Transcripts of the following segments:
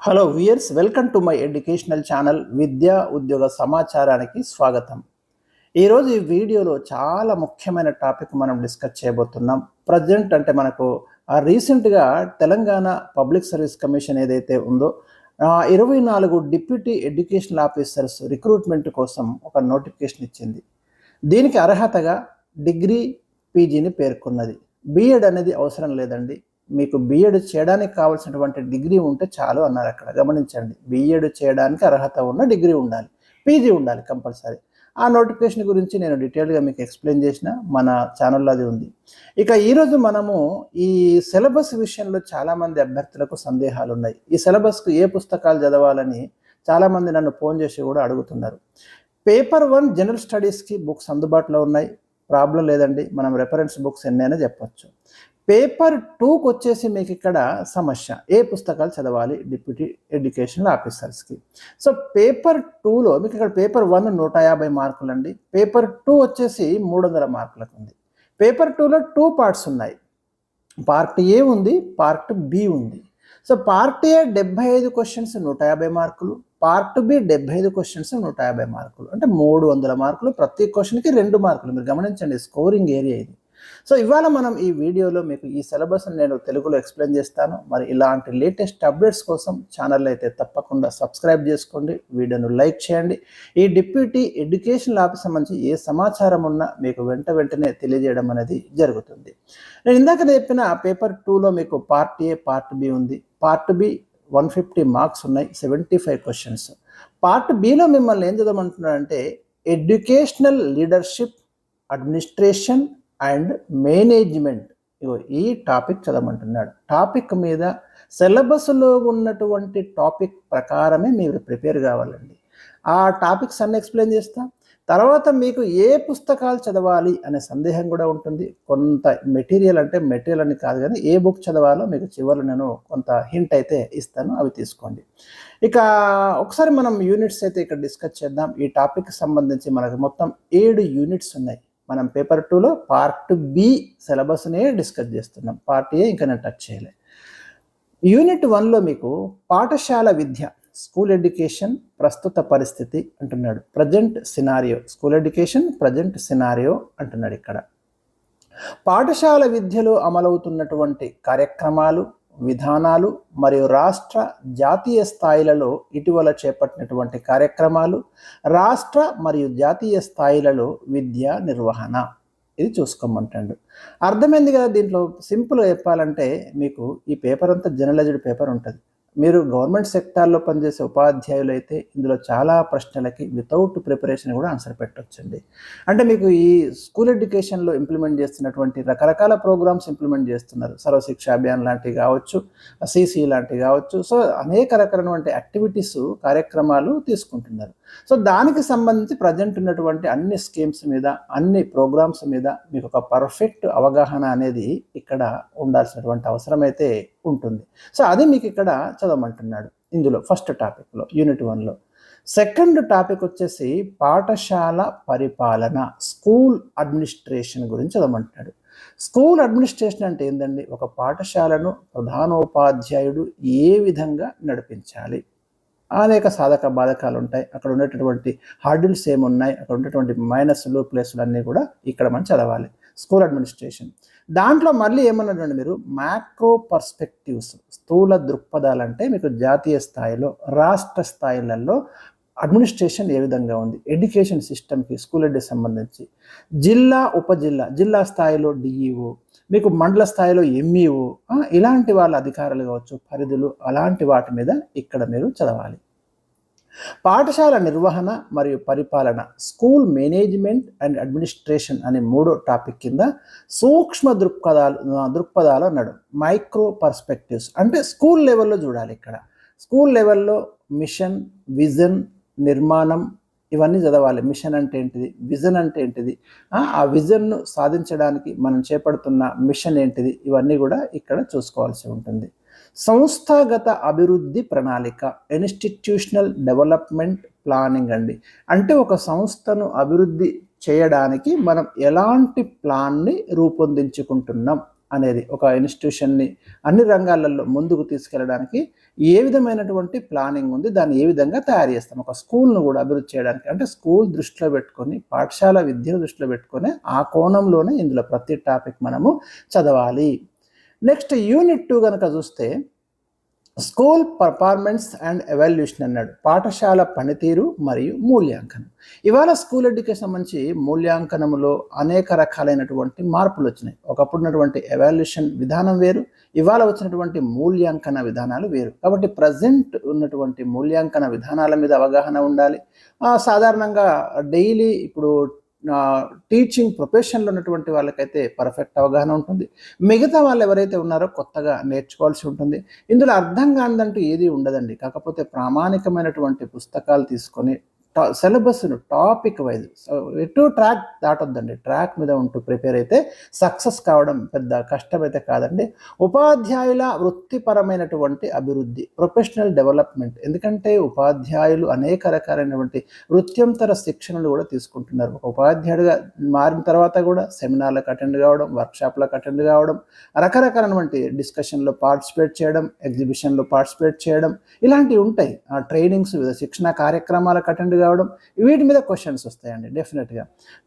Hello viewers, welcome to my educational channel విద్యా ఉద్యోగ సమాచారానికి స్వాగతం. ఈరోజు ఈ వీడియోలో చాలా ముఖ్యమైన టాపిక్ మనం డిస్కస్ చేయబోతున్నాం. ప్రజెంట్ అంటే మనకు రీసెంట్గా తెలంగాణ పబ్లిక్ సర్వీస్ కమిషన్ ఏదైతే ఉందో 24 డిప్యూటీ ఎడ్యుకేషనల్ ఆఫీసర్స్ రిక్రూట్మెంట్ కోసం ఒక నోటిఫికేషన్ ఇచ్చింది. దీనికి అర్హతగా డిగ్రీ, పీజీని పేర్కొన్నది. బీఎడ్ అనేది అవసరం లేదండి. మీకు బీఎడ్ చేయడానికి కావాల్సినటువంటి డిగ్రీ ఉంటే చాలు అన్నారు అక్కడ. గమనించండి, బీఎడ్ చేయడానికి అర్హత ఉన్న డిగ్రీ ఉండాలి, పీజీ ఉండాలి కంపల్సరీ. ఆ నోటిఫికేషన్ గురించి నేను డీటెయిల్గా మీకు ఎక్స్ప్లెయిన్ చేసిన మన ఛానల్లో అది ఉంది. ఇక ఈరోజు మనము ఈ సిలబస్ విషయంలో చాలామంది అభ్యర్థులకు సందేహాలు ఉన్నాయి. ఈ సిలబస్కు ఏ పుస్తకాలు చదవాలని చాలామంది నన్ను ఫోన్ చేసి కూడా అడుగుతున్నారు. పేపర్ 1 జనరల్ స్టడీస్కి బుక్స్ అందుబాటులో ఉన్నాయి, ప్రాబ్లం లేదండి. మనం రెఫరెన్స్ బుక్స్ ఎన్నైనా చెప్పొచ్చు. పేపర్ 2కి వచ్చేసి మీకు ఇక్కడ సమస్య, ఏ పుస్తకాలు చదవాలి డిప్యూటీ ఎడ్యుకేషనల్ ఆఫీసర్స్కి. సో పేపర్ 2లో మీకు ఇక్కడ పేపర్ 1 150 మార్కులు అండి, పేపర్ 2 వచ్చేసి 300 మార్కులకు ఉంది. పేపర్ 2లో 2 పార్ట్స్ ఉన్నాయి. పార్ట్ ఏ ఉంది, పార్ట్ బి ఉంది. సో పార్ట్ ఏ 75 క్వశ్చన్స్ 150 మార్కులు, పార్ట్ బి 75 క్వశ్చన్స్ 150 మార్కులు, అంటే 300 మార్కులు. ప్రతి క్వశ్చన్కి 2 మార్కులు. మీరు గమనించండి, స్కోరింగ్ ఏరియా ఇది. సో ఇవాళ మనం ఈ వీడియోలో మీకు ఈ సిలబస్ని నేను తెలుగులో ఎక్స్ప్లెయిన్ చేస్తాను. మరి ఇలాంటి లేటెస్ట్ అప్డేట్స్ కోసం ఛానల్ అయితే తప్పకుండా సబ్స్క్రైబ్ చేసుకోండి, వీడియోను లైక్ చేయండి. ఈ డిప్యూటీ ఎడ్యుకేషనల్ ఆఫీసర్ సంబంధించి ఏ సమాచారం ఉన్నా మీకు వెంటనే తెలియజేయడం అనేది జరుగుతుంది. నేను ఇందాక చెప్పిన పేపర్ 2లో మీకు పార్ట్ ఏ, పార్ట్ బి ఉంది. పార్ట్ బి 150 మార్క్స్ ఉన్నాయి, 75 క్వశ్చన్స్. పార్ట్ బిలో మిమ్మల్ని ఏం చదవమంటున్నారంటే educational leadership, administration and management, ఈ టాపిక్ చదవమంటున్నాడు. టాపిక్ మీద సిలబస్లో ఉన్నటువంటి టాపిక్ ప్రకారమే మీరు ప్రిపేర్ కావాలండి. ఆ టాపిక్స్ అన్ని ఎక్స్ప్లెయిన్ చేస్తా. తర్వాత మీకు ఏ పుస్తకాలు చదవాలి అనే సందేహం కూడా ఉంటుంది. కొంత మెటీరియల్ అని కాదు కానీ ఏ బుక్ చదవాలో మీకు చివరిలో నేను కొంత హింట్ అయితే ఇస్తాను, అవి తీసుకోండి. ఇక ఒకసారి మనం యూనిట్స్ అయితే ఇక్కడ డిస్కస్ చేద్దాం. ఈ టాపిక్ సంబంధించి మనకు మొత్తం 7 యూనిట్స్ ఉన్నాయి. మనం పేపర్ 2లో పార్ట్ బి సిలబస్నే డిస్కస్ చేస్తున్నాం. పార్ట్ ఏ ఇంకా నేను టచ్ చేయలే. యూనిట్ 1లో మీకు పాఠశాల విద్య, స్కూల్ ఎడ్యుకేషన్ ప్రస్తుత పరిస్థితి అంటున్నాడు. Present scenario, school education present scenario అంటున్నాడు ఇక్కడ. పాఠశాల విద్యలో అమలవుతున్నటువంటి కార్యక్రమాలు, విధానాలు మరియు రాష్ట్ర, జాతీయ స్థాయిలలో ఇటీవల చేపట్టినటువంటి కార్యక్రమాలు, రాష్ట్ర మరియు జాతీయ స్థాయిలలో విద్యా నిర్వహణ, ఇది చూసుకోమంటాడు. అర్థమైంది కదా. దీంట్లో సింపుల్గా చెప్పాలంటే మీకు ఈ పేపర్ అంతా జనరలైజ్డ్ పేపర్ ఉంటుంది. మీరు గవర్నమెంట్ సెక్టార్లో పనిచేసే ఉపాధ్యాయులు అయితే ఇందులో చాలా ప్రశ్నలకి వితౌట్ ప్రిపరేషన్ కూడా ఆన్సర్ పెట్టొచ్చండి. అంటే మీకు ఈ స్కూల్ ఎడ్యుకేషన్లో ఇంప్లిమెంట్ చేస్తున్నటువంటి రకరకాల ప్రోగ్రామ్స్ ఇంప్లిమెంట్ చేస్తున్నారు. సర్వశిక్ష అభియాన్ లాంటివి కావచ్చు, సిసి లాంటివి కావచ్చు. సో అనేక రకాలైనటువంటి యాక్టివిటీస్, కార్యక్రమాలు తీసుకుంటున్నారు. సో దానికి సంబంధించి ప్రజెంట్ ఉన్నటువంటి అన్ని స్కీమ్స్ మీద, అన్ని ప్రోగ్రామ్స్ మీద మీకు ఒక పర్ఫెక్ట్ అవగాహన అనేది ఇక్కడ ఉండాల్సినటువంటి అవసరం అయితే ఉంటుంది. సో అది మీకు ఇక్కడ చదవమంటున్నాడు ఇందులో ఫస్ట్ టాపిక్లో, యూనిట్ 1లో. సెకండ్ టాపిక్ వచ్చేసి పాఠశాల పరిపాలన, స్కూల్ అడ్మినిస్ట్రేషన్ గురించి చదవమంటున్నాడు. స్కూల్ అడ్మినిస్ట్రేషన్ అంటే ఏంటండి? ఒక పాఠశాలను ప్రధానోపాధ్యాయుడు ఏ విధంగా నడిపించాలి, అనేక సాధక బాధకాలు ఉంటాయి. అక్కడ ఉన్నటువంటి హార్డిల్స్ ఏమున్నాయి, అక్కడ ఉన్నటువంటి మైనస్లు, ప్లస్లు అన్నీ కూడా ఇక్కడ మనం చదవాలి. స్కూల్ అడ్మినిస్ట్రేషన్ దాంట్లో మళ్ళీ ఏమన్నాడండి మీరు, మ్యాక్రో పర్స్పెక్టివ్స్, స్థూల దృక్పథాలు. అంటే మీకు జాతీయ స్థాయిలో, రాష్ట్ర స్థాయిలలో అడ్మినిస్ట్రేషన్ ఏ విధంగా ఉంది, ఎడ్యుకేషన్ సిస్టమ్కి, స్కూల్ ఎడ్యుకేషన్ సంబంధించి, జిల్లా, ఉపజిల్లా, జిల్లా స్థాయిలో డిఈఓ, మీకు మండల స్థాయిలో ఎంఈఓ, ఇలాంటి వాళ్ళ అధికారులు కావచ్చు, పరిధులు, అలాంటి వాటి మీద ఇక్కడ మీరు చదవాలి. పాఠశాల నిర్వహణ మరియు పరిపాలన, స్కూల్ మేనేజ్మెంట్ అండ్ అడ్మినిస్ట్రేషన్ అనే 3వ టాపిక్ కింద సూక్ష్మ దృక్పథాలు అన్నాడు. మైక్రో పర్స్పెక్టివ్స్ అంటే స్కూల్ లెవెల్లో చూడాలి. ఇక్కడ స్కూల్ లెవెల్లో మిషన్, విజన్, నిర్మాణం, ఇవన్నీ చదవాలి. మిషన్ అంటే ఏంటిది, విజన్ అంటే ఏంటిది, ఆ విజన్ను సాధించడానికి మనం చేపడుతున్న మిషన్ ఏంటిది, ఇవన్నీ కూడా ఇక్కడ చూసుకోవాల్సి ఉంటుంది. సంస్థాగత అభివృద్ధి ప్రణాళిక, ఇన్స్టిట్యూషనల్ డెవలప్మెంట్ ప్లానింగ్ అండి. అంటే ఒక సంస్థను అభివృద్ధి చేయడానికి మనం ఎలాంటి ప్లాన్ని రూపొందించుకుంటున్నాం, అనేది ఒక ఇన్స్టిట్యూషన్ని అన్ని రంగాలలో ముందుకు తీసుకెళ్ళడానికి ఏ విధమైనటువంటి ప్లానింగ్ ఉంది, దాన్ని ఏ విధంగా తయారు చేస్తాం, ఒక స్కూల్ను కూడా అభివృద్ధి చేయడానికి, అంటే స్కూల్ దృష్టిలో పెట్టుకొని పాఠశాల విద్యను దృష్టిలో పెట్టుకొని ఆ కోణంలోనే ఇందులో ప్రతి టాపిక్ మనము చదవాలి. నెక్స్ట్ యూనిట్ 2 కనుక చూస్తే స్కూల్ పర్ఫార్మెన్స్ అండ్ ఎవాల్యూషన్ అన్నాడు, పాఠశాల పనితీరు మరియు మూల్యాంకనం. ఇవాళ స్కూల్ ఎడ్యుకేషన్ సంబంధించి మూల్యాంకనంలో అనేక రకాలైనటువంటి మార్పులు వచ్చినాయి. ఒకప్పుడు ఉన్నటువంటి ఎవాల్యూషన్ విధానం వేరు, ఇవాళ వచ్చినటువంటి మూల్యాంకన విధానాలు వేరు. కాబట్టి ప్రజెంట్ ఉన్నటువంటి మూల్యాంకన విధానాల మీద అవగాహన ఉండాలి. సాధారణంగా డైలీ ఇప్పుడు టీచింగ్ ప్రొఫెషన్లో ఉన్నటువంటి వాళ్ళకైతే పర్ఫెక్ట్ అవగాహన ఉంటుంది. మిగతా వాళ్ళు ఎవరైతే ఉన్నారో కొత్తగా నేర్చుకోవాల్సి ఉంటుంది. ఇందులో అర్థం కానిదంటూ ఏది ఉండదండి. కాకపోతే ప్రామాణికమైనటువంటి పుస్తకాలు తీసుకొని సిలబస్ను టాపిక్ వైజ్ ఎటు ట్రాక్ దాటొద్దండి, ట్రాక్ మీద ఉంటూ ప్రిపేర్ అయితే సక్సెస్ కావడం పెద్ద కష్టమైతే కాదండి. ఉపాధ్యాయుల వృత్తిపరమైనటువంటి అభివృద్ధి, ప్రొఫెషనల్ డెవలప్మెంట్, ఎందుకంటే ఉపాధ్యాయులు అనేక రకాలైనటువంటి వృత్యంతర శిక్షణలు కూడా తీసుకుంటున్నారు. ఒక ఉపాధ్యాయుడిగా మారిన తర్వాత కూడా సెమినార్లకు అటెండ్ కావడం, వర్క్షాప్లకు అటెండ్ కావడం, రకరకాలైనటువంటి డిస్కషన్లో పార్టిసిపేట్ చేయడం, ఎగ్జిబిషన్లో పార్టిసిపేట్ చేయడం, ఇలాంటివి ఉంటాయి. ట్రైనింగ్స్, శిక్షణ కార్యక్రమాలకు అటెండ్ కావడం, వీటి మీద క్వశ్చన్స్ వస్తాయండి డెఫినెట్గా.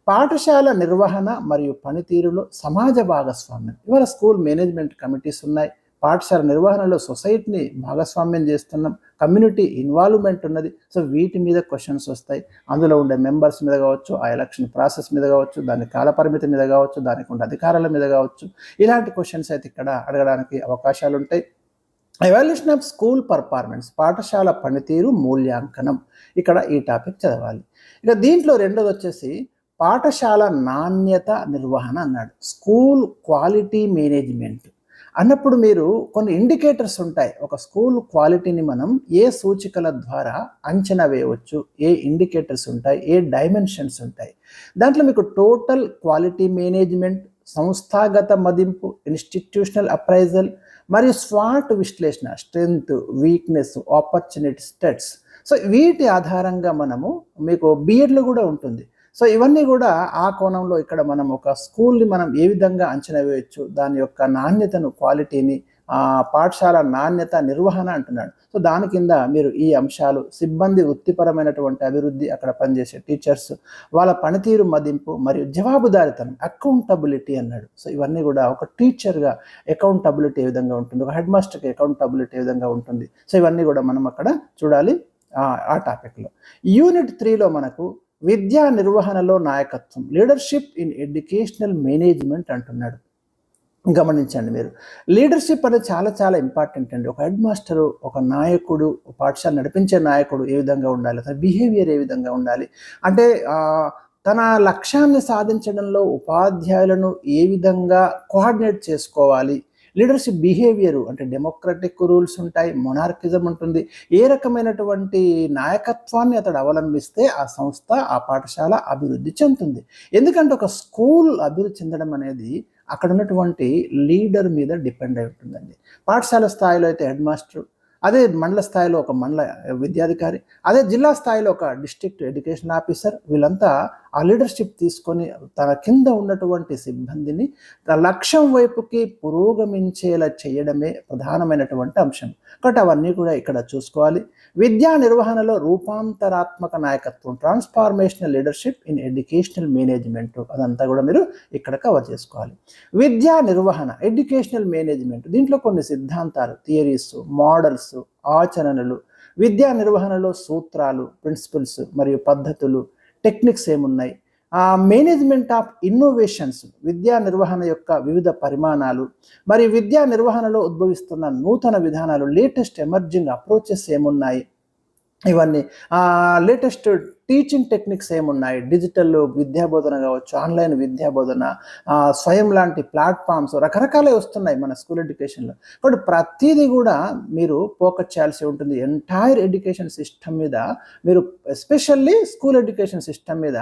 పాఠశాల నిర్వహణ మరియు పనితీరులో సమాజ భాగస్వామ్యం, ఇవాళ స్కూల్ మేనేజ్మెంట్ కమిటీస్ ఉన్నాయి, పాఠశాల నిర్వహణలో సొసైటీని భాగస్వామ్యం చేస్తున్నాం, కమ్యూనిటీ ఇన్వాల్వ్మెంట్ ఉన్నది. సో వీటి మీద క్వశ్చన్స్ వస్తాయి. అందులో ఉండే మెంబర్స్ మీద కావచ్చు, ఆ ఎలక్షన్ ప్రాసెస్ మీద కావచ్చు, దాని కాలపరిమితి మీద కావచ్చు, దానికి ఉండే అధికారాల మీద కావచ్చు, ఇలాంటి క్వశ్చన్స్ అయితే ఇక్కడ అడగడానికి అవకాశాలు ఉంటాయి. ఎవాల్యూషన్ ఆఫ్ స్కూల్ పర్ఫార్మెన్స్, పాఠశాల పనితీరు మూల్యాంకనం, ఇక్కడ ఈ టాపిక్ చదవాలి. ఇక దీంట్లో రెండోది వచ్చేసి పాఠశాల నాణ్యత నిర్వహణ అన్నాడు, స్కూల్ క్వాలిటీ మేనేజ్మెంట్ అన్నప్పుడు మీరు కొన్ని ఇండికేటర్స్ ఉంటాయి. ఒక స్కూల్ క్వాలిటీని మనం ఏ సూచికల ద్వారా అంచనా వేయవచ్చు, ఏ ఇండికేటర్స్ ఉంటాయి, ఏ డైమెన్షన్స్ ఉంటాయి. దాంట్లో మీకు టోటల్ క్వాలిటీ మేనేజ్మెంట్, సంస్థాగత మదింపు, ఇన్స్టిట్యూషనల్ అప్రైజల్ మరియు స్వాట్ విశ్లేషణ, స్ట్రెంగ్త్, వీక్నెస్, ఆపర్చునిటీ, స్టెట్స్. సో వీటి ఆధారంగా మనము, మీకు బిఎడ్లో కూడా ఉంటుంది. సో ఇవన్నీ కూడా ఆ కోణంలో ఇక్కడ మనం ఒక స్కూల్ని మనం ఏ విధంగా అంచనా వేయవచ్చు, దాని యొక్క నాణ్యతను, క్వాలిటీని, పాఠశాల నాణ్యత నిర్వహణ అంటున్నాడు. సో దాని కింద మీరు ఈ అంశాలు, సిబ్బంది వృత్తిపరమైనటువంటి అభివృద్ధి, అక్కడ పనిచేసే టీచర్స్ వాళ్ళ పనితీరు మదింపు మరియు జవాబుదారితనం, అకౌంటబిలిటీ అన్నాడు. సో ఇవన్నీ కూడా ఒక టీచర్గా అకౌంటబిలిటీ ఏ విధంగా ఉంటుంది, ఒక హెడ్ మాస్టర్కి అకౌంటబిలిటీ ఏ విధంగా ఉంటుంది. సో ఇవన్నీ కూడా మనం అక్కడ చూడాలి ఆ టాపిక్లో. యూనిట్ 3లో మనకు విద్యా నిర్వహణలో నాయకత్వం, లీడర్షిప్ ఇన్ ఎడ్యుకేషనల్ మేనేజ్మెంట్ అంటున్నాడు. గమనించండి మీరు, లీడర్షిప్ అనేది చాలా చాలా ఇంపార్టెంట్ అండి. ఒక హెడ్ మాస్టరు, ఒక నాయకుడు, పాఠశాల నడిపించే నాయకుడు ఏ విధంగా ఉండాలి, అతని బిహేవియర్ ఏ విధంగా ఉండాలి, అంటే తన లక్ష్యాన్ని సాధించడంలో ఉపాధ్యాయులను ఏ విధంగా కోఆర్డినేట్ చేసుకోవాలి, లీడర్షిప్ బిహేవియరు అంటే డెమోక్రటిక్ రూల్స్ ఉంటాయి, మొనార్కిజం ఉంటుంది, ఏ రకమైనటువంటి నాయకత్వాన్ని అతడు అవలంబిస్తే ఆ సంస్థ, ఆ పాఠశాల అభివృద్ధి చెందుతుంది. ఎందుకంటే ఒక స్కూల్ అభివృద్ధి చెందడం అనేది అక్కడ ఉన్నటువంటి లీడర్ మీద డిపెండ్ అయి ఉంటుందండి. పాఠశాల స్థాయిలో అయితే హెడ్ మాస్టర్, అదే మండల స్థాయిలో ఒక మండల విద్యాధికారి, అదే జిల్లా స్థాయిలో ఒక డిస్ట్రిక్ట్ ఎడ్యుకేషన్ ఆఫీసర్, వీళ్ళంతా ఆ లీడర్షిప్ తీసుకొని తన కింద ఉన్నటువంటి సిబ్బందిని తన లక్ష్యం వైపుకి పురోగమించేలా చేయడమే ప్రధానమైనటువంటి అంశం. కాబట్టి అవన్నీ కూడా ఇక్కడ చూసుకోవాలి. విద్యా నిర్వహణలో రూపాంతరాత్మక నాయకత్వం, ట్రాన్స్ఫార్మేషనల్ లీడర్షిప్ ఇన్ ఎడ్యుకేషనల్ మేనేజ్మెంట్, అదంతా కూడా మీరు ఇక్కడ కవర్ చేసుకోవాలి. విద్యా నిర్వహణ, ఎడ్యుకేషనల్ మేనేజ్మెంట్, దీంట్లో కొన్ని సిద్ధాంతాలు, థియరీస్, మోడల్స్, ఆచరణలు, విద్యా నిర్వహణలో సూత్రాలు, ప్రిన్సిపల్స్ మరియు పద్ధతులు, టెక్నిక్స్ ఏమున్నాయి, మేనేజ్మెంట్ ఆఫ్ ఇన్నోవేషన్స్, విద్యా నిర్వహణ యొక్క వివిధ పరిమాణాలు, మరియు విద్యా నిర్వహణలో ఉద్భవిస్తున్న నూతన విధానాలు, లేటెస్ట్ ఎమర్జింగ్ అప్రోచెస్ ఏమున్నాయి, ఇవన్నీ లేటెస్ట్ టీచింగ్ టెక్నిక్స్ ఏమున్నాయి, డిజిటల్ విద్యాబోధన కావచ్చు, ఆన్లైన్ విద్యాబోధన, స్వయం లాంటి ప్లాట్ఫామ్స్ రకరకాలే వస్తున్నాయి మన స్కూల్ ఎడ్యుకేషన్లో. కాబట్టి ప్రతిదీ కూడా మీరు ఫోకస్ చేయాల్సి ఉంటుంది. ఎంటైర్ ఎడ్యుకేషన్ సిస్టమ్ మీద మీరు, ఎస్పెషల్లీ స్కూల్ ఎడ్యుకేషన్ సిస్టమ్ మీద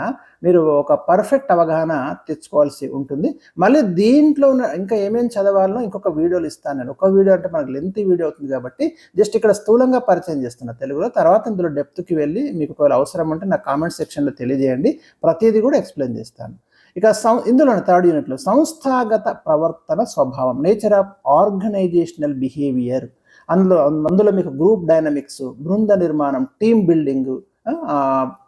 మీరు ఒక పర్ఫెక్ట్ అవగాహన తెచ్చుకోవాల్సి ఉంటుంది. మళ్ళీ దీంట్లో ఇంకా ఏమేమి చదవాలో ఇంకొక వీడియోలు ఇస్తాను నేను. ఒక వీడియో అంటే మనకు లెంతీ వీడియో అవుతుంది కాబట్టి జస్ట్ ఇక్కడ స్థూలంగా పరిచయం చేస్తున్నా తెలుగులో. తర్వాత ఇందులో డెప్త్కి వెళ్ళి మీకు ఒకవేళ అవసరం ఉంటే నా కామెంట్ సెక్షన్లో తెలియజేయండి, ప్రతిదీ కూడా ఎక్స్ప్లెయిన్ చేస్తాను. ఇక ఇందులో థర్డ్ యూనిట్లో సంస్థాగత ప్రవర్తన స్వభావం, నేచర్ ఆఫ్ ఆర్గనైజేషనల్ బిహేవియర్. అందులో మీకు గ్రూప్ డైనమిక్స్, బృంద నిర్మాణం, టీమ్ బిల్డింగ్,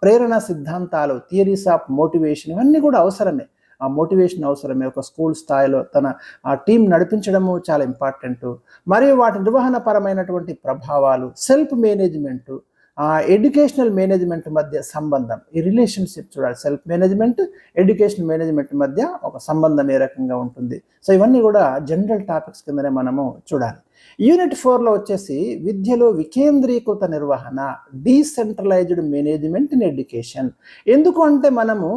ప్రేరణ సిద్ధాంతాలు, థియరీస్ ఆఫ్ మోటివేషన్, ఇవన్నీ కూడా అవసరమే. ఆ మోటివేషన్ అవసరమే. ఒక స్కూల్ స్థాయిలో ఆ టీం నడిపించడము చాలా ఇంపార్టెంట్. మరియు వాటి నిర్వహణ పరమైనటువంటి ప్రభావాలు, సెల్ఫ్ మేనేజ్మెంట్, ఎడ్యుకేషనల్ మేనేజ్మెంట్ మధ్య సంబంధం, ఈ రిలేషన్షిప్ చూడాలి. సెల్ఫ్ మేనేజ్మెంట్, ఎడ్యుకేషనల్ మేనేజ్మెంట్ మధ్య ఒక సంబంధం ఏ రకంగా ఉంటుంది. సో ఇవన్నీ కూడా జనరల్ టాపిక్స్ కిందనే మనము చూడాలి. యూనిట్ 4లో వచ్చేసి విద్యలో వికేంద్రీకృత నిర్వహణ, డీసెంట్రలైజ్డ్ మేనేజ్మెంట్ ఇన్ ఎడ్యుకేషన్. ఎందుకు అంటే మనము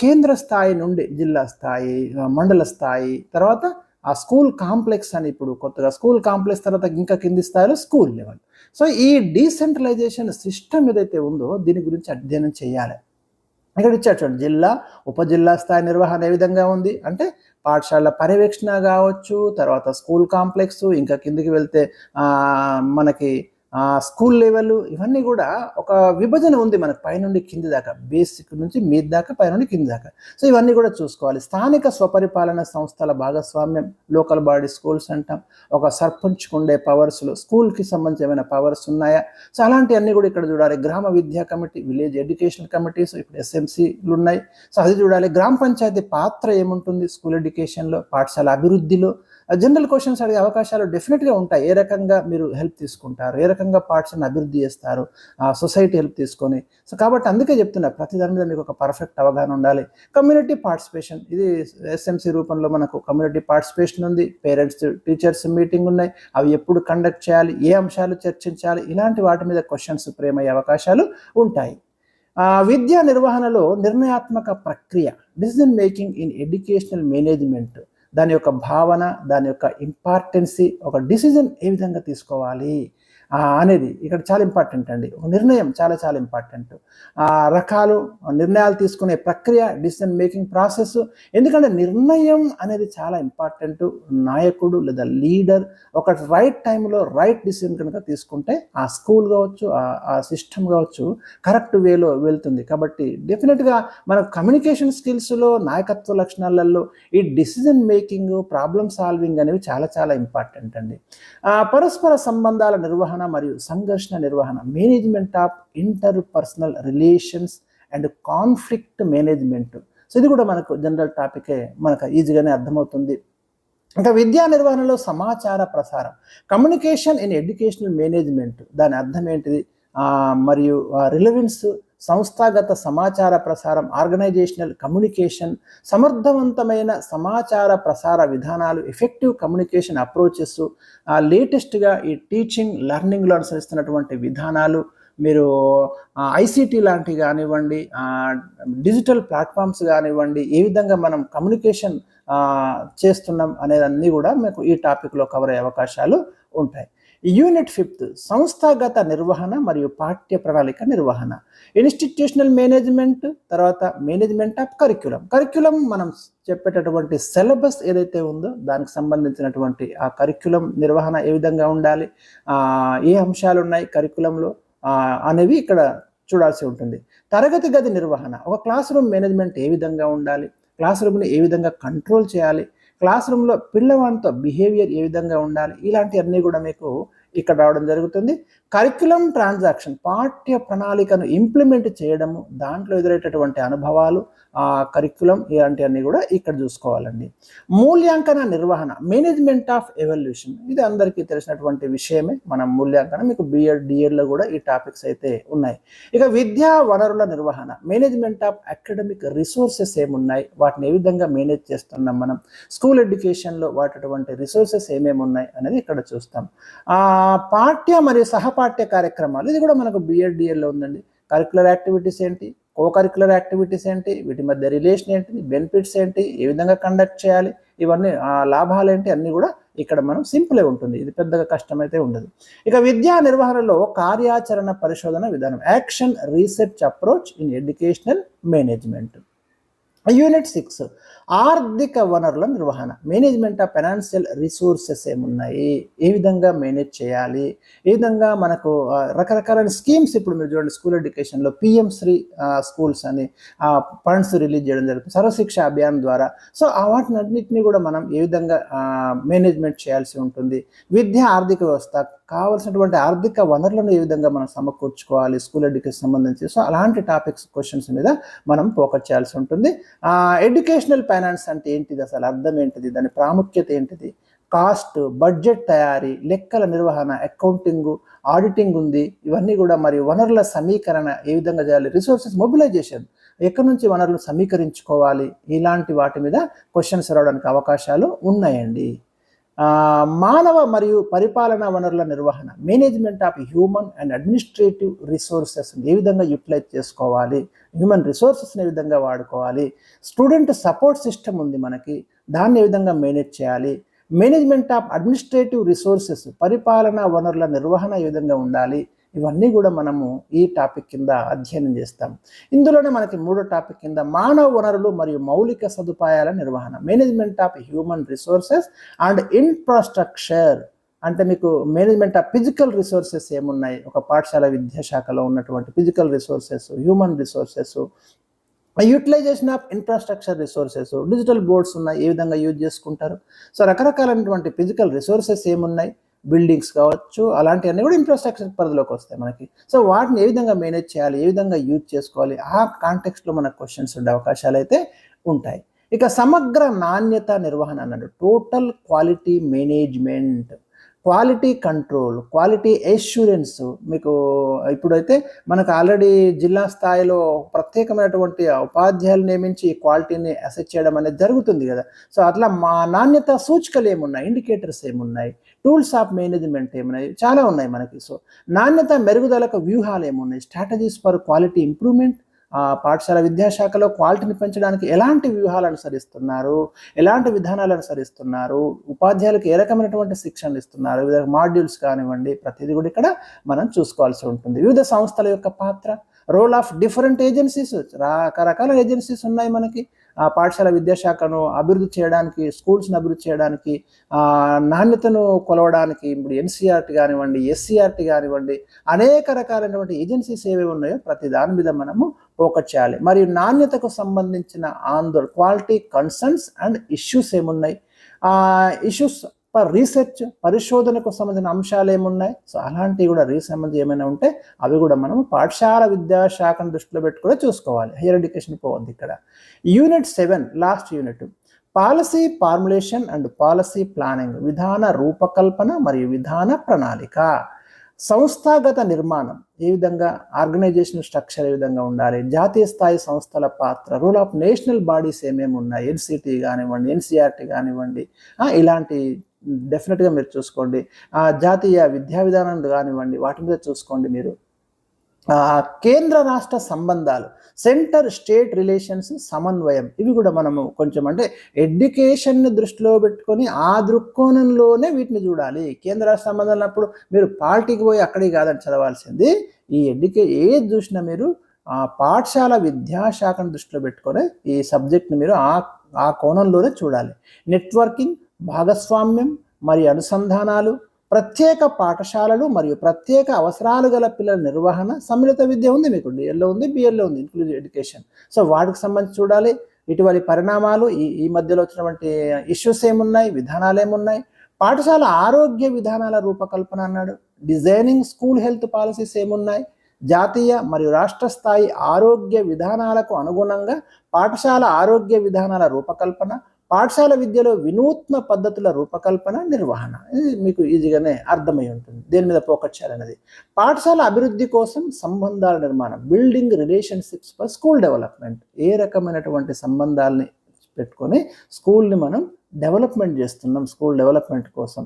కేంద్ర స్థాయి నుండి జిల్లా స్థాయి, మండల స్థాయి, తర్వాత ఆ స్కూల్ కాంప్లెక్స్ అని, ఇప్పుడు కొత్తగా స్కూల్ కాంప్లెక్స్ తర్వాత ఇంకా కింది స్థాయిలో స్కూల్ లెవెల్. సో ఈ డీసెంట్రలైజేషన్ సిస్టమ్ ఏదైతే ఉందో దీని గురించి అధ్యయనం చేయాలి. ఇక్కడ ఇచ్చాడు చూడండి, జిల్లా ఉపజిల్లా స్థాయి నిర్వహణ ఏ విధంగా ఉంది అంటే పాఠశాల పర్యవేక్షణ కావచ్చు, తర్వాత స్కూల్ కాంప్లెక్స్, ఇంకా కిందికి వెళ్తే మనకి స్కూల్ లెవెల్, ఇవన్నీ కూడా ఒక విభజన ఉంది మనకు పైనుండి కింది దాకా, బేసిక్ నుంచి మీద దాకా, పైనుండి కింది దాకా. సో ఇవన్నీ కూడా చూసుకోవాలి. స్థానిక స్వపరిపాలన సంస్థల భాగస్వామ్యం, లోకల్ బాడీ స్కూల్స్ అంటాం. ఒక సర్పంచ్కి ఉండే పవర్స్లో స్కూల్కి సంబంధించి ఏమైనా పవర్స్ ఉన్నాయా, సో అలాంటివన్నీ కూడా ఇక్కడ చూడాలి. గ్రామ విద్యా కమిటీ, విలేజ్ ఎడ్యుకేషన్ కమిటీస్, ఇప్పుడు SMCలు ఉన్నాయి, సో అది చూడాలి. గ్రామ పంచాయతీ పాత్ర ఏముంటుంది స్కూల్ ఎడ్యుకేషన్లో, పాఠశాల అభివృద్ధిలో. జనరల్ క్వశ్చన్స్ అడిగే అవకాశాలు డెఫినెట్గా ఉంటాయి. ఏ రకంగా మీరు హెల్ప్ తీసుకుంటారు, ఏ రకంగా పాఠశాలను అభివృద్ధి చేస్తారు, సొసైటీ హెల్ప్ తీసుకొని. సో కాబట్టి అందుకే చెప్తున్నా, ప్రతి దాని మీద మీకు ఒక పర్ఫెక్ట్ అవగాహన ఉండాలి. కమ్యూనిటీ పార్టిసిపేషన్, ఇది SMC రూపంలో మనకు కమ్యూనిటీ పార్టిసిపేషన్ ఉంది. పేరెంట్స్ టీచర్స్ మీటింగ్ ఉన్నాయి, అవి ఎప్పుడు కండక్ట్ చేయాలి, ఏ అంశాలు చర్చించాలి, ఇలాంటి వాటి మీద క్వశ్చన్స్ ప్రేమయ్యే అవకాశాలు ఉంటాయి. విద్యా నిర్వహణలో నిర్ణయాత్మక ప్రక్రియ, decision making in educational management, దాని యొక్క భావన, దాని యొక్క ఇంపార్టెన్సీ, ఒక డిసిజన్ ఏ విధంగా తీసుకోవాలి అనేది ఇక్కడ చాలా ఇంపార్టెంట్ అండి. ఒక నిర్ణయం చాలా చాలా ఇంపార్టెంట్. రకాలు, నిర్ణయాలు తీసుకునే ప్రక్రియ, డిసిజన్ మేకింగ్ ప్రాసెస్. ఎందుకంటే నిర్ణయం అనేది చాలా ఇంపార్టెంట్. నాయకుడు లేదా లీడర్ ఒక రైట్ టైంలో రైట్ డిసిజన్ కనుక తీసుకుంటే ఆ స్కూల్ కావచ్చు, ఆ సిస్టమ్ కావచ్చు కరెక్ట్ వేలో వెళ్తుంది. కాబట్టి డెఫినెట్గా మన కమ్యూనికేషన్ స్కిల్స్లో, నాయకత్వ లక్షణాలలో ఈ డిసిజన్ మేకింగ్, ప్రాబ్లమ్ సాల్వింగ్ అనేవి చాలా చాలా ఇంపార్టెంట్ అండి. పరస్పర సంబంధాల నిర్వహణ మరియు సంఘర్షణ నిర్వహణ, management of inter personal relations and conflict management. So ఇది కూడా మనకు జనరల్ టాపికే, మనకు ఈజీగానే అర్థమవుతుంది. ఇంకా విద్యా నిర్వహణలో సమాచార ప్రసారం, కమ్యూనికేషన్ ఇన్ ఎడ్యుకేషనల్ మేనేజ్మెంట్, దాని అర్థం ఏంటిది, మరియు రిలవెన్స్, సంస్థాగత సమాచార ప్రసారం, ఆర్గనైజేషనల్ కమ్యూనికేషన్, సమర్థవంతమైన సమాచార ప్రసార విధానాలు, ఎఫెక్టివ్ కమ్యూనికేషన్ అప్రోచెస్, లేటెస్ట్గా ఈ టీచింగ్ లెర్నింగ్లో అనుసరిస్తున్నటువంటి విధానాలు, మీరు ICT లాంటివి కానివ్వండి, డిజిటల్ ప్లాట్ఫామ్స్ కానివ్వండి, ఏ విధంగా మనం కమ్యూనికేషన్ చేస్తున్నాం అనేదన్నీ కూడా మీకు ఈ టాపిక్లో కవర్ అయ్యే అవకాశాలు ఉంటాయి. యూనిట్ 5 సంస్థాగత నిర్వహణ మరియు పాఠ్య ప్రణాళిక నిర్వహణ, ఇన్స్టిట్యూషనల్ మేనేజ్మెంట్, తర్వాత మేనేజ్మెంట్ ఆఫ్ కరిక్యులం మనం చెప్పేటటువంటి సిలబస్ ఏదైతే ఉందో దానికి సంబంధించినటువంటి ఆ కరిక్యులం నిర్వహణ ఏ విధంగా ఉండాలి, ఏ అంశాలు ఉన్నాయి కరిక్యులంలో అనేవి ఇక్కడ చూడాల్సి ఉంటుంది. తరగతి గది నిర్వహణ, ఒక క్లాస్ రూమ్ మేనేజ్మెంట్ ఏ విధంగా ఉండాలి, క్లాస్ రూమ్ని ఏ విధంగా కంట్రోల్ చేయాలి, క్లాస్ రూమ్లో పిల్లవాడితో బిహేవియర్ ఏ విధంగా ఉండాలి, ఇలాంటివన్నీ కూడా మీకు ఇక్కడ రావడం జరుగుతుంది. కరిక్యులం ట్రాన్సాక్షన్, పాఠ్య ప్రణాళికను ఇంప్లిమెంట్ చేయడము, దాంట్లో ఎదురయ్యేటటువంటి అనుభవాలు, కరిక్యులం, ఇలాంటివన్నీ కూడా ఇక్కడ చూసుకోవాలండి. మూల్యాంకన నిర్వహణ, మేనేజ్మెంట్ ఆఫ్ ఎవల్యూషన్, ఇది అందరికీ తెలిసినటువంటి విషయమే. మనం మూల్యాంకనం మీకు B.Ed, D.Edలో కూడా ఈ టాపిక్స్ అయితే ఉన్నాయి. ఇక విద్యా వనరుల నిర్వహణ, మేనేజ్మెంట్ ఆఫ్ అకాడమిక్ రిసోర్సెస్ ఏమున్నాయి, వాటిని ఏ విధంగా మేనేజ్ చేస్తున్నాం మనం, స్కూల్ ఎడ్యుకేషన్లో వాటటువంటి రిసోర్సెస్ ఏమేమి ఉన్నాయి అనేది ఇక్కడ చూస్తాం. పాఠ్య మరియు సహపాఠ్య కార్యక్రమాలు, ఇది కూడా మనకు B.Ed, D.Edలో ఉందండి. కరిక్యులర్ యాక్టివిటీస్ ఏంటి, కో కరిక్యులర్ యాక్టివిటీస్ ఏంటి, వీటి మధ్య రిలేషన్ ఏంటి, బెనిఫిట్స్ ఏంటి, ఏ విధంగా కండక్ట్ చేయాలి, ఇవన్నీ లాభాలు ఏంటి, అన్నీ కూడా ఇక్కడ మనం సింపులే ఉంటుంది, ఇది పెద్దగా కష్టమైతే ఉండదు. ఇక విద్యా నిర్వహణలో కార్యాచరణ పరిశోధన విధానం, action research approach in educational management. Unit 6 ఆర్థిక వనరుల నిర్వహణ, మేనేజ్మెంట్ ఆఫ్ ఫైనాన్షియల్ రిసోర్సెస్ ఏమున్నాయి, ఏ విధంగా మేనేజ్ చేయాలి, ఏ విధంగా మనకు రకరకాల స్కీమ్స్ ఇప్పుడు మీరు చూడండి స్కూల్ ఎడ్యుకేషన్లో పిఎం శ్రీ స్కూల్స్ అని ఫండ్స్ రిలీజ్ చేయడం జరుగుతుంది సర్వశిక్ష అభియాన్ ద్వారా. సో వాటిని అన్నింటినీ కూడా మనం ఏ విధంగా మేనేజ్మెంట్ చేయాల్సి ఉంటుంది, విద్య ఆర్థిక వ్యవస్థ కావాల్సినటువంటి ఆర్థిక వనరులను ఏ విధంగా మనం సమకూర్చుకోవాలి స్కూల్ ఎడ్యుకేషన్ సంబంధించి. సో అలాంటి టాపిక్స్ క్వశ్చన్స్ మీద మనం ఫోకస్ చేయాల్సి ఉంటుంది. ఎడ్యుకేషనల్ ఫైనాన్స్ అంటే ఏంటిది, అసలు అర్థం ఏంటిది, దాని ప్రాముఖ్యత ఏంటిది, కాస్ట్, బడ్జెట్ తయారీ, లెక్కల నిర్వహణ, అకౌంటింగ్, ఆడిటింగ్ ఉంది, ఇవన్నీ కూడా. మరియు వనరుల సమీకరణ ఏ విధంగా చేయాలి, రిసోర్సెస్ మొబిలైజేషన్, ఎక్కడి నుంచి వనరులు సమీకరించుకోవాలి, ఇలాంటి వాటి మీద క్వశ్చన్స్ రావడానికి అవకాశాలు ఉన్నాయండి. మానవ మరియు పరిపాలనా వనరుల నిర్వహణ, management of human and administrative resources ఏ విధంగా యూటిలైజ్ చేసుకోవాలి, హ్యూమన్ రిసోర్సెస్ని ఏ విధంగా వాడుకోవాలి, స్టూడెంట్ సపోర్ట్ సిస్టమ్ ఉంది మనకి, దాన్ని ఏ విధంగా మేనేజ్ చేయాలి, మేనేజ్మెంట్ ఆఫ్ అడ్మినిస్ట్రేటివ్ రిసోర్సెస్ పరిపాలనా వనరుల నిర్వహణ ఏ విధంగా ఉండాలి, ఇవన్నీ కూడా మనము ఈ టాపిక్ కింద అధ్యయనం చేస్తాం. ఇందులోనే మనకి మూడో టాపిక్ కింద మానవ వనరులు మరియు మౌలిక సదుపాయాల నిర్వహణ, management of human resources and infrastructure, అంటే మీకు మేనేజ్మెంట్ ఆఫ్ ఫిజికల్ రిసోర్సెస్ ఏమున్నాయి, ఒక పాఠశాల విద్యాశాఖలో ఉన్నటువంటి physical resources, human resources, utilization of infrastructure resources, digital boards ఉన్నాయి, ఏ విధంగా యూజ్ చేసుకుంటారు. సో రకరకాలైనటువంటి ఫిజికల్ రిసోర్సెస్ ఏమున్నాయి, బిల్డింగ్స్ కావచ్చు, అలాంటివన్నీ కూడా ఇన్ఫ్రాస్ట్రక్చర్ పరిధిలోకి వస్తాయి మనకి. సో వాటిని ఏ విధంగా మేనేజ్ చేయాలి, ఏ విధంగా యూజ్ చేసుకోవాలి, ఆ కాంటెక్స్ట్లో మనకు క్వశ్చన్స్ ఉండే అవకాశాలు అయితే ఉంటాయి. ఇక సమగ్ర నాణ్యత నిర్వహణ అన్నాడు, total quality management, quality control, quality assurance. మీకు ఇప్పుడైతే మనకు ఆల్రెడీ జిల్లా స్థాయిలో ప్రత్యేకమైనటువంటి ఉపాధ్యాయులు నియమించి క్వాలిటీని అసెస్ చేయడం అనేది జరుగుతుంది కదా. సో అట్లా మా నాణ్యత సూచికలు ఏమున్నాయి, ఇండికేటర్స్ ఏమున్నాయి, టూల్స్ ఆఫ్ మేనేజ్మెంట్ ఏమున్నాయి, చాలా ఉన్నాయి మనకి. సో నాణ్యత మెరుగుదలకు వ్యూహాలు ఏమున్నాయి, స్ట్రాటజీస్ ఫర్ క్వాలిటీ ఇంప్రూవ్మెంట్, పాఠశాల విద్యాశాఖలో క్వాలిటీని పెంచడానికి ఎలాంటి వ్యూహాలు అనుసరిస్తున్నారు, ఎలాంటి విధానాలు అనుసరిస్తున్నారు, ఉపాధ్యాయులకు ఏ రకమైనటువంటి శిక్షణలు ఇస్తున్నారు, వివిధ మాడ్యూల్స్ కానివ్వండి, ప్రతిదీ కూడా ఇక్కడ మనం చూసుకోవాల్సి ఉంటుంది. వివిధ సంస్థల యొక్క పాత్ర, రోల్ ఆఫ్ డిఫరెంట్ ఏజెన్సీస్, రకరకాల ఏజెన్సీస్ ఉన్నాయి మనకి పాఠశాల విద్యాశాఖను అభివృద్ధి చేయడానికి, స్కూల్స్ని అభివృద్ధి చేయడానికి, నాణ్యతను కొలవడానికి. ఇప్పుడు ఎన్సీఆర్టీ కానివ్వండి, ఎస్సీఆర్టీ కానివ్వండి, అనేక రకాలైనటువంటి ఏజెన్సీస్ ఏవేవి ఉన్నాయో ప్రతి దాని మీద మనము ఫోకస్ చేయాలి. మరియు నాణ్యతకు సంబంధించిన ఆందోళన, క్వాలిటీ కన్సర్న్స్ అండ్ ఇష్యూస్ ఏమున్నాయి, ఇష్యూస్ రీసెర్చ్, పరిశోధనకు సంబంధించిన అంశాలు ఏమున్నాయి. సో అలాంటివి కూడా సంబంధించి ఏమైనా ఉంటే అవి కూడా మనం పాఠశాల విద్యాశాఖను దృష్టిలో పెట్టుకుని చూసుకోవాలి. హైయర్ ఎడ్యుకేషన్ పోవద్దు ఇక్కడ. Unit 7 last unit, policy formulation and policy planning, విధాన రూపకల్పన మరియు విధాన ప్రణాళిక, సంస్థాగత నిర్మాణం, ఏ విధంగా ఆర్గనైజేషన్ స్ట్రక్చర్ ఏ విధంగా ఉండాలి, జాతీయ స్థాయి సంస్థల పాత్ర, రూల్ ఆఫ్ నేషనల్ బాడీస్ ఏమేమి ఉన్నాయి, ఎన్సిటీ కానివ్వండి, ఎన్సీఆర్టీ కానివ్వండి, ఇలాంటి డెఫినెట్గా మీరు చూసుకోండి. జాతీయ విద్యా విధానం కానివ్వండి, వాటి మీద చూసుకోండి మీరు. కేంద్ర రాష్ట్ర సంబంధాలు, సెంటర్ స్టేట్ రిలేషన్స్ సమన్వయం, ఇవి కూడా మనము కొంచెం అంటే ఎడ్యుకేషన్ని దృష్టిలో పెట్టుకొని ఆ దృక్కోణంలోనే వీటిని చూడాలి. కేంద్ర రాష్ట్ర సంబంధాలు అన్నప్పుడు మీరు పార్టీకి పోయి అక్కడికి కాదని చదవాల్సింది, ఈ ఏది చూసినా మీరు పాఠశాల విద్యాశాఖను దృష్టిలో పెట్టుకొని ఈ సబ్జెక్ట్ని మీరు ఆ కోణంలోనే చూడాలి. నెట్వర్కింగ్, భాగస్వామ్యం మరియు అనుసంధానాలు, ప్రత్యేక పాఠశాలలు మరియు ప్రత్యేక అవసరాలు గల పిల్లల నిర్వహణ, సమ్మిళిత విద్య ఉంది మీకు, డిఎల్లో ఉంది, బిఎల్లో ఉంది, ఇంక్లూజివ్ ఎడ్యుకేషన్. సో వాటికి సంబంధించి చూడాలి. ఇటీవలి పరిణామాలు, ఈ మధ్యలో వచ్చినటువంటి ఇష్యూస్ ఏమున్నాయి, విధానాలు ఏమున్నాయి, పాఠశాల ఆరోగ్య విధానాల రూపకల్పన అన్నాడు, డిజైనింగ్ స్కూల్ హెల్త్ పాలసీస్ ఏమున్నాయి, జాతీయ మరియు రాష్ట్ర స్థాయి ఆరోగ్య విధానాలకు అనుగుణంగా పాఠశాల ఆరోగ్య విధానాల రూపకల్పన, పాఠశాల విద్యలో వినూత్న పద్ధతుల రూపకల్పన, నిర్వహణ. ఇది మీకు ఈజీగానే అర్థమై ఉంటుంది దేని మీద ఫోకస్ చేయాలన్నది. పాఠశాల అభివృద్ధి కోసం సంబంధాల నిర్మాణం, building relationships for school development, ఏ రకమైనటువంటి సంబంధాలని పెట్టుకొని స్కూల్ని మనం డెవలప్మెంట్ చేస్తున్నాం, స్కూల్ డెవలప్మెంట్ కోసం.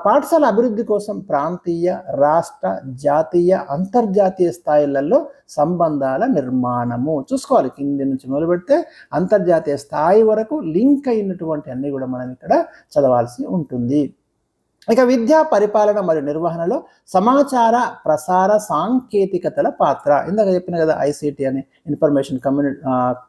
పాఠశాల అభివృద్ధి కోసం ప్రాంతీయ, రాష్ట్ర, జాతీయ, అంతర్జాతీయ స్థాయిలలో సంబంధాల నిర్మాణము చూసుకోవాలి. కింది నుంచి మొదలు పెడితే అంతర్జాతీయ స్థాయి వరకు లింక్ అయినటువంటి అన్నీ కూడా మనం ఇక్కడ చదవాల్సి ఉంటుంది. ఇక విద్యా పరిపాలన మరియు నిర్వహణలో సమాచార ప్రసార సాంకేతికతల పాత్ర, ఇందాక చెప్పిన కదా ఐసీటీ అని, ఇన్ఫర్మేషన్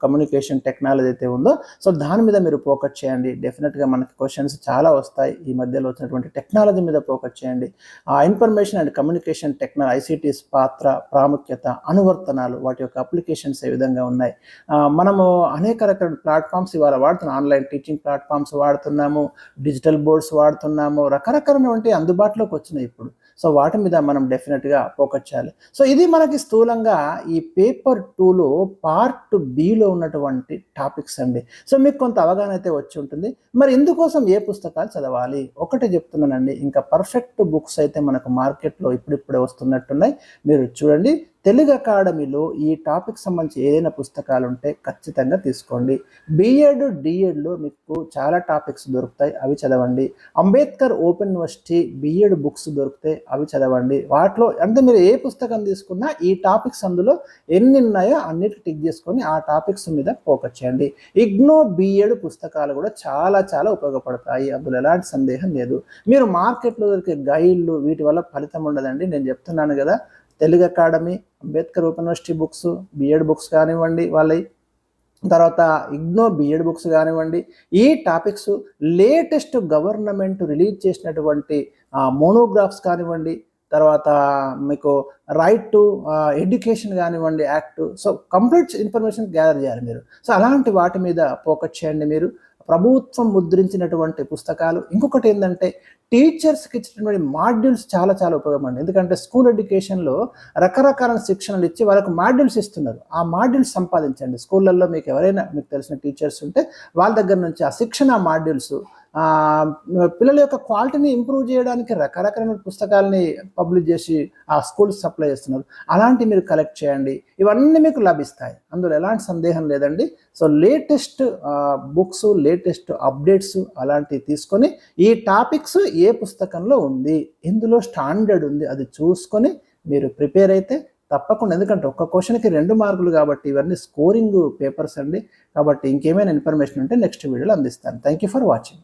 కమ్యూనికేషన్ టెక్నాలజీ అయితే ఉందో, సో దాని మీద మీరు ఫోకస్ చేయండి. డెఫినెట్గా మనకి క్వశ్చన్స్ చాలా వస్తాయి. ఈ మధ్యలో వచ్చినటువంటి టెక్నాలజీ మీద ఫోకస్ చేయండి. ఆ ఇన్ఫర్మేషన్ అండ్ కమ్యూనికేషన్ టెక్నాలజీ ఐసీటీస్ పాత్ర, ప్రాముఖ్యత, అనువర్తనాలు, వాటి యొక్క అప్లికేషన్స్ ఏ విధంగా ఉన్నాయి. మనము అనేక రకాల ప్లాట్ఫామ్స్ ఇవాళ వాడుతున్నాం. ఆన్లైన్ టీచింగ్ ప్లాట్ఫామ్స్ వాడుతున్నాము, డిజిటల్ బోర్డ్స్ వాడుతున్నాము, రకరకాలైనటువంటి అందుబాటులోకి వచ్చినాయి ఇప్పుడు. సో వాటి మీద మనం డెఫినెట్గా ఫోకస్ చేయాలి. సో ఇది మనకి స్థూలంగా ఈ పేపర్ 2లో పార్ట్ బిలో ఉన్నటువంటి టాపిక్స్ అండి. సో మీకు కొంత అవగాహన అయితే వచ్చి ఉంటుంది. మరి ఇందుకోసం ఏ పుస్తకాలు చదవాలి? ఒకటి చెప్తున్నానండి, ఇంకా పర్ఫెక్ట్ బుక్స్ అయితే మనకు మార్కెట్లో ఇప్పుడిప్పుడే వస్తున్నట్టున్నాయి. మీరు చూడండి, తెలుగు అకాడమీలో ఈ టాపిక్ సంబంధించి ఏదైనా పుస్తకాలు ఉంటే ఖచ్చితంగా తీసుకోండి. బిఎడ్ డిఎడ్లో మీకు చాలా టాపిక్స్ దొరుకుతాయి, అవి చదవండి. Ambedkar open university BEd books దొరుకుతాయి, అవి చదవండి. వాటిలో అంటే మీరు ఏ పుస్తకం తీసుకున్నా ఈ టాపిక్స్ అందులో ఎన్ని ఉన్నాయో అన్నిటికి టిక్ చేసుకొని ఆ టాపిక్స్ మీద ఫోకస్ చేయండి. ఇగ్నో బిఎడ్ పుస్తకాలు కూడా చాలా చాలా ఉపయోగపడతాయి, అందులో ఎలాంటి సందేహం లేదు. మీరు మార్కెట్లో దొరికే గైడ్లు వీటి వల్ల ఫలితం ఉండదండి, నేను చెప్తున్నాను కదా. Telugu academy, Ambedkar open university books, BEd books కానివ్వండి వాళ్ళవి, తర్వాత ఇగ్నో బిఎడ్ బుక్స్ కానివ్వండి, ఈ టాపిక్స్ లేటెస్ట్ గవర్నమెంట్ రిలీజ్ చేసినటువంటి మోనోగ్రాఫ్స్ కానివ్వండి, తర్వాత మీకు రైట్ టు ఎడ్యుకేషన్ కానివ్వండి act, so complete information gather చేయాలి మీరు. సో అలాంటి వాటి మీద ఫోకస్ చేయండి మీరు. ప్రభుత్వం ముద్రించినటువంటి పుస్తకాలు. ఇంకొకటి ఏంటంటే టీచర్స్కి ఇచ్చినటువంటి మాడ్యూల్స్ చాలా చాలా ఉపయోగపడండి. ఎందుకంటే స్కూల్ ఎడ్యుకేషన్లో రకరకాల శిక్షణలు ఇచ్చి వాళ్ళకు మాడ్యూల్స్ ఇస్తున్నారు. ఆ మాడ్యూల్స్ సంపాదించండి. స్కూళ్ళల్లో మీకు ఎవరైనా మీకు తెలిసిన టీచర్స్ ఉంటే వాళ్ళ దగ్గర నుంచి ఆ శిక్షణ మాడ్యూల్స్, పిల్లల యొక్క క్వాలిటీని ఇంప్రూవ్ చేయడానికి రకరకాల పుస్తకాలని పబ్లిష్ చేసి ఆ స్కూల్స్ సప్లై చేస్తున్నారు. అలాంటివి మీరు కలెక్ట్ చేయండి, ఇవన్నీ మీకు లభిస్తాయి, అందులో ఎలాంటి సందేహం లేదండి. So latest books, latest updates అలాంటివి తీసుకొని ఈ టాపిక్స్ ఏ పుస్తకంలో ఉంది, ఇందులో స్టాండర్డ్ ఉంది, అది చూసుకొని మీరు ప్రిపేర్ అయితే తప్పకుండా. ఎందుకంటే ఒక్క క్వశ్చన్కి 2 మార్కులు కాబట్టి ఇవన్నీ స్కోరింగ్ పేపర్స్ అండి. కాబట్టి ఇంకేమైనా ఇన్ఫర్మేషన్ ఉంటే నెక్స్ట్ వీడియోలో అందిస్తాను. Thank you for watching.